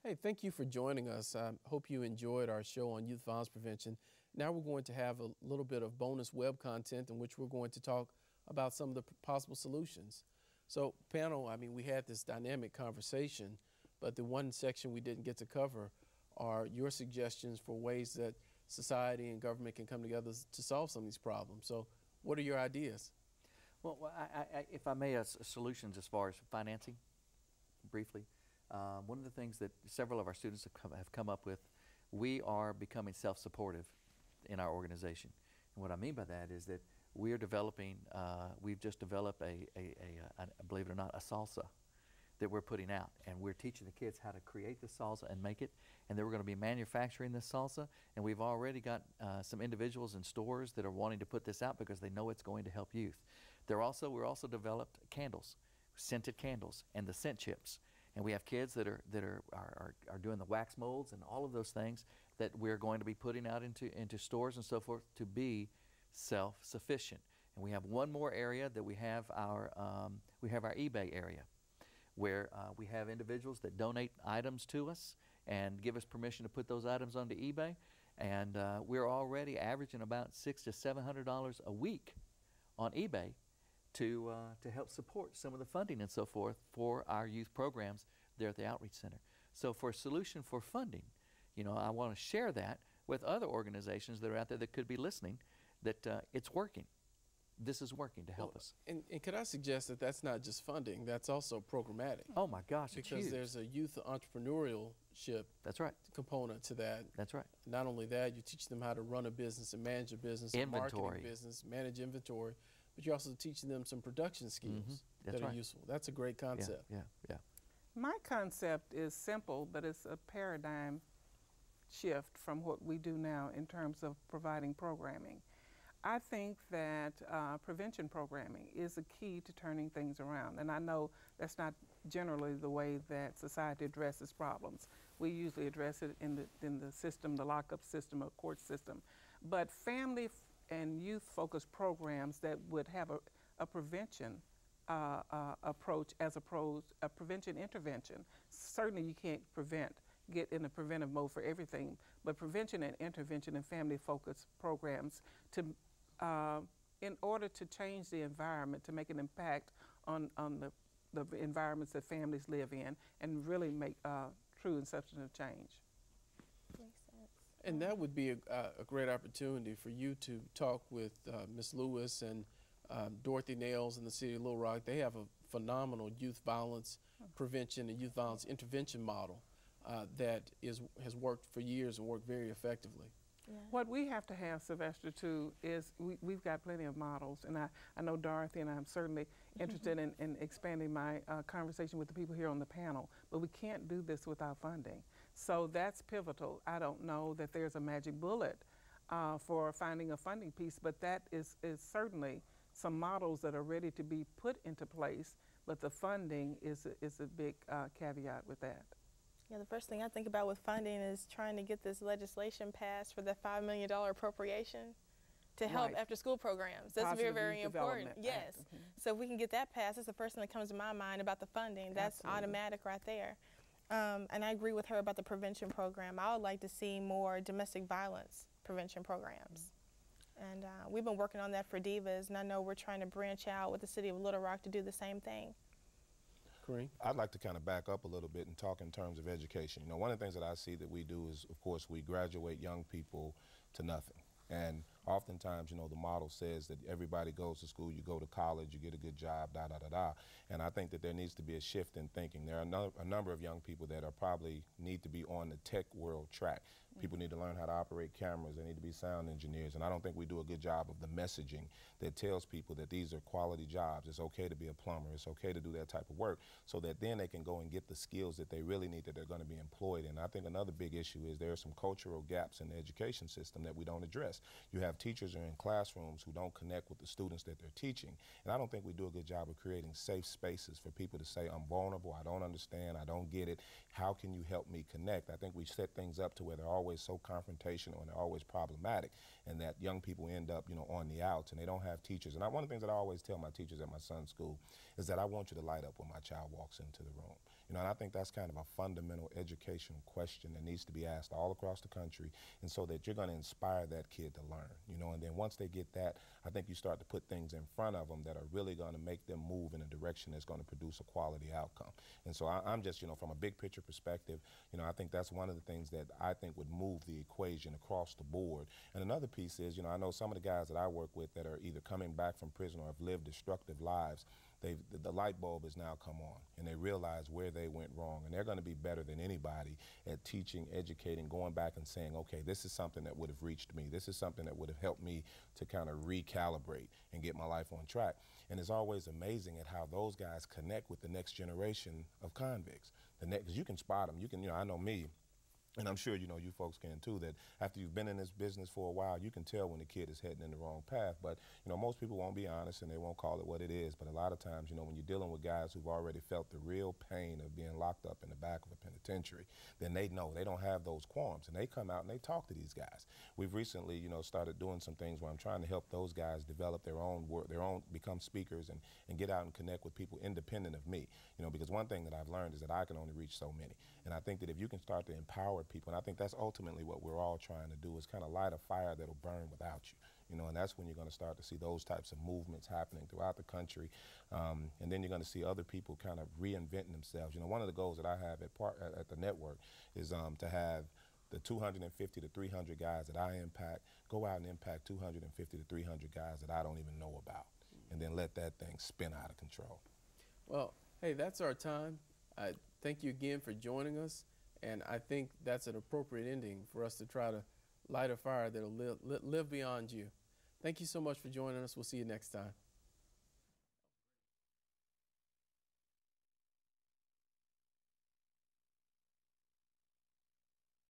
Hey, thank you for joining us. I hope you enjoyed our show on youth violence prevention. Now we're going to have a little bit of bonus web content in which we're going to talk about some of the possible solutions. So panel, I mean, we had this dynamic conversation, but the one section we didn't get to cover are your suggestions for ways that society and government can come together to solve some of these problems. So what are your ideas? Well, if I may, solutions as far as financing, briefly. One of the things that several of our students have come up with, we are becoming self-supportive in our organization. And what I mean by that is that we are developing, we've just developed a believe it or not, a salsa that we're putting out. And we're teaching the kids how to create the salsa and make it. And then we're going to be manufacturing this salsa. And we've already got some individuals in stores that are wanting to put this out because they know it's going to help youth. We're also developed candles, scented candles, and the scent chips. And we have kids that are doing the wax molds and all of those things that we're going to be putting out into stores and so forth to be self-sufficient. And we have one more area that we have our eBay area, where we have individuals that donate items to us and give us permission to put those items onto eBay. And we're already averaging about $600 to $700 a week on eBay to help support some of the funding and so forth for our youth programs there at the Outreach Center. So for a solution for funding, you know, I want to share that with other organizations that are out there that could be listening, that it's working. This is working to help us. And could I suggest that that's not just funding, that's also programmatic? Oh my gosh, it's because huge. There's a youth entrepreneurship component to that. That's right. Not only that, you teach them how to run a business and manage a business, market a business, manage inventory, but you're also teaching them some production skills that are useful. That's a great concept. Yeah. My concept is simple, but it's a paradigm shift from what we do now in terms of providing programming. I think that prevention programming is a key to turning things around. And I know that's not generally the way that society addresses problems. We usually address it in the system, the lockup system or court system. But family and youth-focused programs that would have a prevention approach as opposed a prevention intervention. Certainly you can't get in a preventive mode for everything, but prevention and intervention and family-focused programs to in order to change the environment, to make an impact on the environments that families live in and really make true and substantive change. Makes sense. And that would be a great opportunity for you to talk with Ms. Lewis and Dorothy Nails in the city of Little Rock. They have a phenomenal youth violence prevention and youth violence intervention model that has worked for years and worked very effectively. Yeah. What we have to have, Sylvester, too, is we've got plenty of models, and I know Dorothy, and I'm certainly interested in expanding my conversation with the people here on the panel, but we can't do this without funding. So that's pivotal. I don't know that there's a magic bullet for finding a funding piece, but that is certainly some models that are ready to be put into place, but the funding is a big caveat with that. Yeah, the first thing I think about with funding is trying to get this legislation passed for the $5 million appropriation to help after-school programs. That's very, very important. Yes. So if we can get that passed, that's the first thing that comes to my mind about the funding. That's automatic right there. And I agree with her about the prevention program. I would like to see more domestic violence prevention programs. And we've been working on that for DIVAS, and I know we're trying to branch out with the city of Little Rock to do the same thing. Kareem? I'd like to kind of back up a little bit and talk in terms of education. You know, one of the things that I see that we do is, of course, we graduate young people to nothing. And oftentimes, you know, the model says that everybody goes to school, you go to college, you get a good job, da-da-da-da. And I think that there needs to be a shift in thinking. There are a number of young people that are probably need to be on the tech world track. People need to learn how to operate cameras. They need to be sound engineers. And I don't think we do a good job of the messaging that tells people that these are quality jobs. It's okay to be a plumber. It's okay to do that type of work, so that then they can go and get the skills that they really need, that they're going to be employed in. I think another big issue is there are some cultural gaps in the education system that we don't address. You have teachers who are in classrooms who don't connect with the students that they're teaching. And I don't think we do a good job of creating safe spaces for people to say, I'm vulnerable, I don't understand, I don't get it. How can you help me connect? I think we set things up to where they're always so confrontational and they're always problematic, and that young people end up, you know, on the outs, and they don't have teachers. And one of the things that I always tell my teachers at my son's school is that I want you to light up when my child walks into the room. You know, and I think that's kind of a fundamental educational question that needs to be asked all across the country, and so that you're going to inspire that kid to learn, you know, and then once they get that, I think you start to put things in front of them that are really going to make them move in a direction that's going to produce a quality outcome. And so I'm just, you know, from a big picture perspective, you know, I think that's one of the things that I think would move the equation across the board. And another piece is, you know, I know some of the guys that I work with that are either coming back from prison or have lived destructive lives, the light bulb has now come on, and they realize where they went wrong, and they're going to be better than anybody at teaching, educating, going back and saying, okay, this is something that would have reached me. This is something that would have helped me to kind of recalibrate and get my life on track. And it's always amazing at how those guys connect with the next generation of convicts. Because you can spot them. You can, you know, I know me, and I'm sure, you know, you folks can too, that after you've been in this business for a while, you can tell when the kid is heading in the wrong path. But, you know, most people won't be honest and they won't call it what it is. But a lot of times, you know, when you're dealing with guys who've already felt the real pain of being locked up in the back of a penitentiary, then they know they don't have those qualms. And they come out and they talk to these guys. We've recently, you know, started doing some things where I'm trying to help those guys develop their own work, become speakers and get out and connect with people independent of me. You know, because one thing that I've learned is that I can only reach so many. And I think that if you can start to empower people, and I think that's ultimately what we're all trying to do, is kind of light a fire that'll burn without you. You know, and that's when you're going to start to see those types of movements happening throughout the country. And then you're going to see other people kind of reinventing themselves. You know, one of the goals that I have at the network is to have the 250 to 300 guys that I impact go out and impact 250 to 300 guys that I don't even know about, and then let that thing spin out of control. Well, hey, that's our time. I thank you again for joining us, and I think that's an appropriate ending for us to try to light a fire that'll live beyond you. Thank you so much for joining us. We'll see you next time.